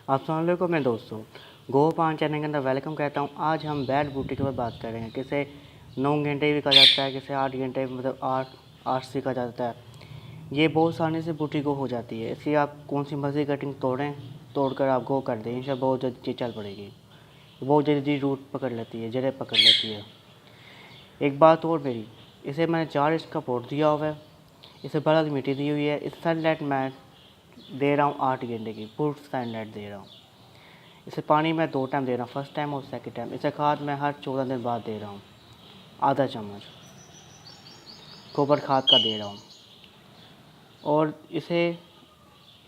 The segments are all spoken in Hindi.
अस्सलाम वालेकुम मैं दोस्तों गो पान चैनल के अंदर वेलकम कहता हूँ। आज हम बेड बूटी के ऊपर बात करेंगे। किसे 9 घंटे भी कहा जाता है, किसे 8 घंटे मतलब 8 से कहा जाता है। ये बहुत आसानी से बूटी को हो जाती है। इसलिए आप कौन सी मर्जी कटिंग तोड़कर आप गो कर दें, इंशाल्लाह बहुत जल्दी चल पड़ेगी। बहुत जल्दी रूट पकड़ लेती है, जड़ें पकड़ लेती है। एक बात और मेरी, इसे मैंने 4 इंच का पोट दिया हुआ है, इसे बड़ा मिट्टी दी हुई है। इस सनलाइट मैं दे रहा हूँ 8 घंटे की फुल सनलाइट दे रहा हूँ। इसे पानी मैं 2 टाइम दे रहा हूँ, फर्स्ट टाइम और सेकंड टाइम। इसे खाद मैं हर 14 दिन बाद दे रहा हूँ, आधा चम्मच गोबर खाद का दे रहा हूँ। और इसे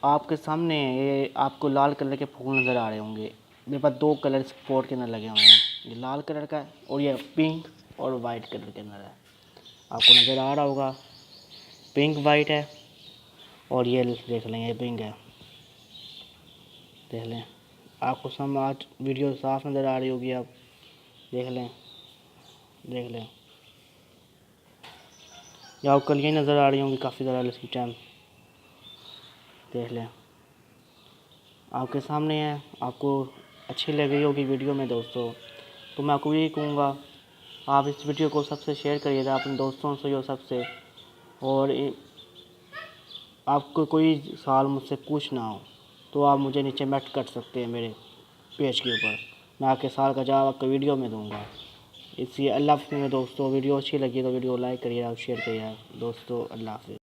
आपके सामने ये आपको लाल कलर के फूल नज़र आ रहे होंगे। मेरे पास 2 कलर इस पॉट के अंदर लगे हुए हैं, ये लाल कलर का है और ये पिंक और वाइट कलर के अंदर है। आपको नज़र आ रहा होगा, पिंक वाइट है और ये देख लें, ये पिंक है, देख लें। आपको सब आज वीडियो साफ नज़र आ रही होगी, आप देख लें, देख लें। या आपको कलियाँ नज़र आ रही होंगी काफ़ी ज़्यादा इसी टाइम, देख लें। आपके सामने है, आपको अच्छी लग रही होगी वीडियो में दोस्तों। तो मैं आपको यही कहूँगा, आप इस वीडियो को सबसे शेयर करिएगा अपने दोस्तों से और सबसे। और आपको कोई सवाल मुझसे पूछना हो तो आप मुझे नीचे मैसेज कर सकते हैं मेरे पेज के ऊपर। मैं आपके सवाल का जवाब आपको वीडियो में दूँगा। इसलिए अल्लाह हाफ़िज़ मेरे दोस्तों। वीडियो अच्छी लगी तो वीडियो लाइक करिएगा और शेयर करिएगा दोस्तों। अल्लाह हाफ़िज़।